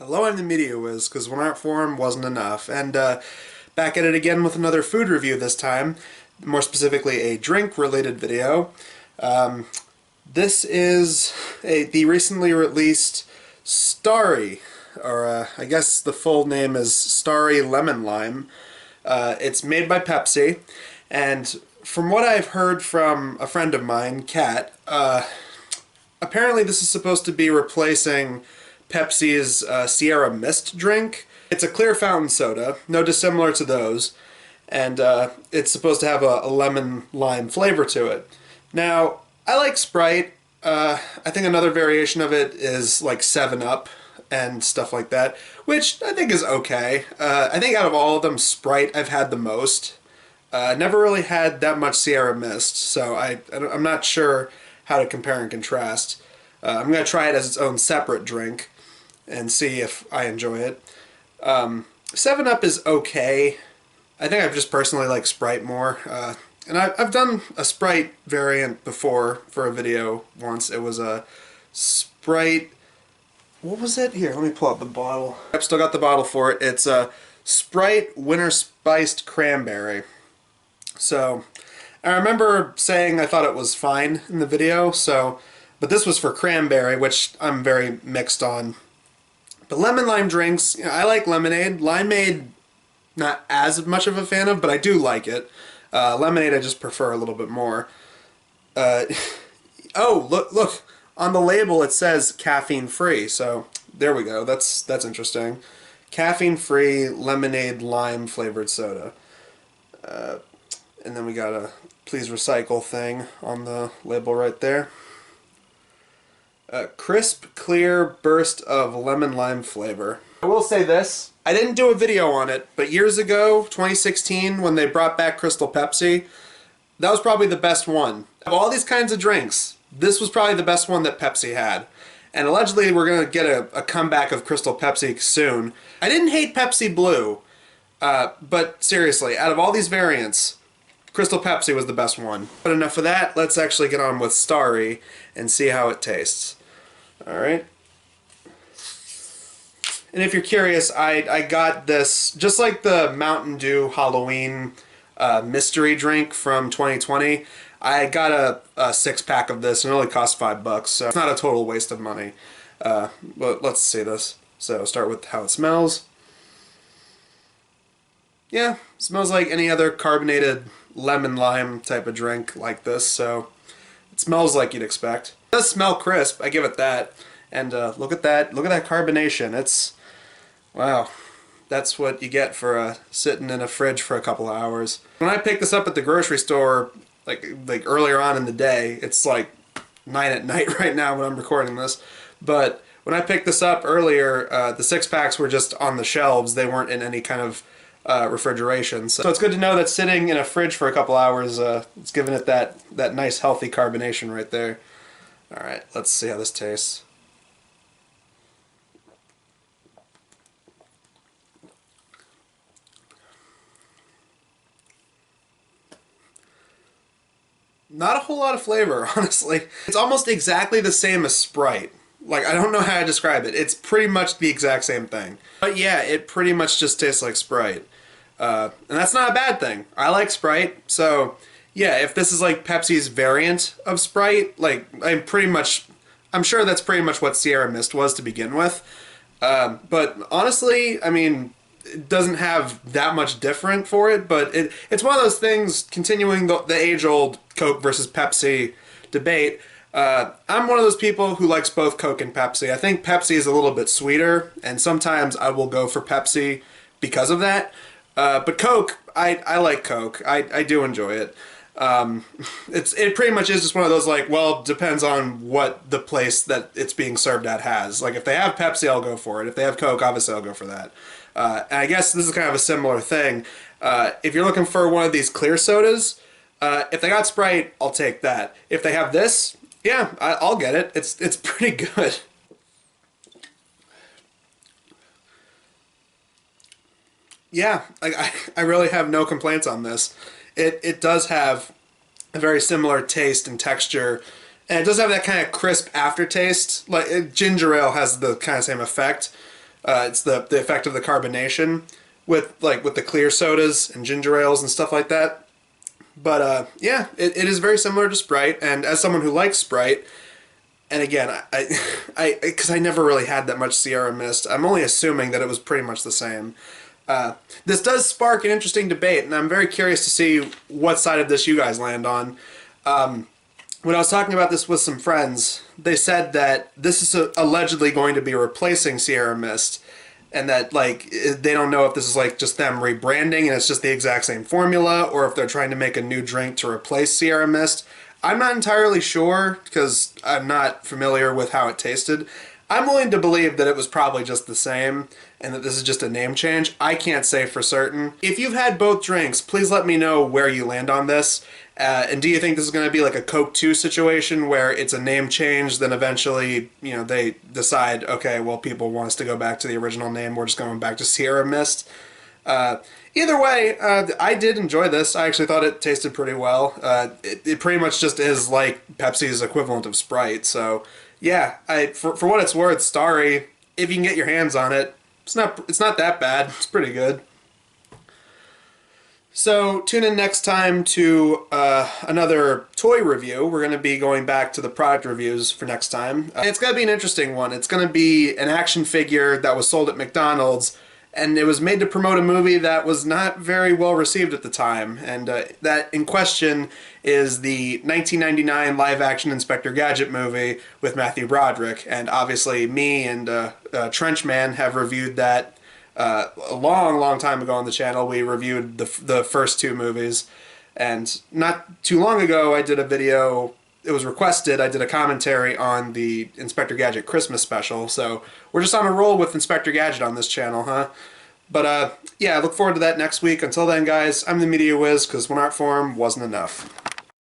Hello, I'm the Media Wiz, because one art form wasn't enough. And back at it again with another food review this time, more specifically a drink-related video. This is the recently released Starry, or I guess the full name is Starry Lemon Lime. It's made by Pepsi, and from what I've heard from a friend of mine, Kat, apparently this is supposed to be replacing Pepsi's Sierra Mist drink. It's a clear fountain soda, no dissimilar to those, and it's supposed to have a lemon lime flavor to it. Now, I like Sprite. I think another variation of it is like 7-Up and stuff like that, which I think is okay. I think out of all of them, Sprite I've had the most. Never really had that much Sierra Mist, so I'm not sure how to compare and contrast. I'm going to try it as its own separate drink and see if I enjoy it. 7-Up is okay. I think I just personally like Sprite more. And I've done a Sprite variant before for a video once. It was a Sprite... What was it? Here, let me pull out the bottle. I've still got the bottle for it. It's a Sprite Winter Spiced Cranberry. So, I remember saying I thought it was fine in the video, but this was for cranberry, which I'm very mixed on. But lemon lime drinks, I like lemonade. Limeade, not as much of a fan of, but I do like it. Lemonade I just prefer a little bit more. Oh, look. On the label it says caffeine free, so there we go. That's interesting. Caffeine free lemonade lime flavored soda. And then we got a please recycle thing on the label right there. A crisp, clear burst of lemon lime flavor. I will say this, I didn't do a video on it, but years ago, 2016, when they brought back Crystal Pepsi, that was probably the best one. Of all these kinds of drinks, this was probably the best one that Pepsi had. And allegedly we're going to get a comeback of Crystal Pepsi soon. I didn't hate Pepsi Blue, but seriously, out of all these variants, Crystal Pepsi was the best one. But enough of that, let's actually get on with Starry and see how it tastes. Alright. And if you're curious, I got this, just like the Mountain Dew Halloween mystery drink from 2020, I got a 6-pack of this and it only cost $5, so it's not a total waste of money. But let's see this. So start with how it smells. Yeah, smells like any other carbonated lemon lime type of drink like this, so it smells like you'd expect. It does smell crisp, I give it that. And look at that carbonation. It's, wow, that's what you get for sitting in a fridge for a couple of hours. When I picked this up at the grocery store, like earlier on in the day, it's like 9 at night right now when I'm recording this, but when I picked this up earlier, the 6-packs were just on the shelves. They weren't in any kind of refrigeration. So it's good to know that sitting in a fridge for a couple hours, it's giving it that nice healthy carbonation right there. Alright, let's see how this tastes. Not a whole lot of flavor, honestly. It's almost exactly the same as Sprite. Like, I don't know how to describe it. It's pretty much the exact same thing. But yeah, it pretty much just tastes like Sprite. And that's not a bad thing. I like Sprite, so yeah, if this is like Pepsi's variant of Sprite, like, I'm sure that's pretty much what Sierra Mist was to begin with. But honestly, I mean, it doesn't have that much different for it, but it's one of those things, continuing the age-old Coke versus Pepsi debate. I'm one of those people who likes both Coke and Pepsi. I think Pepsi is a little bit sweeter, and sometimes I will go for Pepsi because of that. But Coke, I like Coke. I do enjoy it. It pretty much is just one of those, like, well, depends on what the place that it's being served at has. Like, if they have Pepsi, I'll go for it. If they have Coke, obviously I'll go for that. And I guess this is kind of a similar thing. If you're looking for one of these clear sodas, if they got Sprite, I'll take that. If they have this, yeah, I'll get it. It's pretty good. Yeah, I really have no complaints on this. It does have a very similar taste and texture, and it does have that kind of crisp aftertaste. Like ginger ale has the kind of same effect. It's the effect of the carbonation with with the clear sodas and ginger ales and stuff like that. But yeah, it is very similar to Sprite, and as someone who likes Sprite, and again, because I never really had that much Sierra Mist, I'm only assuming that it was pretty much the same. This does spark an interesting debate, and I'm very curious to see what side of this you guys land on. When I was talking about this with some friends, they said that this is allegedly going to be replacing Sierra Mist, and that they don't know if this is just them rebranding and it's just the exact same formula, or if they're trying to make a new drink to replace Sierra Mist. I'm not entirely sure because I'm not familiar with how it tasted. I'm willing to believe that it was probably just the same and that this is just a name change. I can't say for certain. If you've had both drinks, please let me know where you land on this. And do you think this is going to be like a Coke 2 situation where it's a name change, then eventually, they decide, okay, well, people want us to go back to the original name, we're just going back to Sierra Mist? Either way, I did enjoy this. I actually thought it tasted pretty well. It pretty much just is like Pepsi's equivalent of Sprite. So yeah, for what it's worth, Starry, if you can get your hands on it, it's not that bad. It's pretty good. So tune in next time to another toy review. We're going to be going back to the product reviews for next time. It's going to be an interesting one. It's going to be an action figure that was sold at McDonald's, and it was made to promote a movie that was not very well received at the time. And that in question is the 1999 live-action Inspector Gadget movie with Matthew Broderick. And obviously me and Trenchman have reviewed that a long time ago on the channel. We reviewed the first two movies. And not too long ago I did a video, it was requested, I did a commentary on the Inspector Gadget Christmas special, so we're just on a roll with Inspector Gadget on this channel, huh? But yeah, I look forward to that next week. Until then, guys, I'm the Media Wiz, because one art form wasn't enough.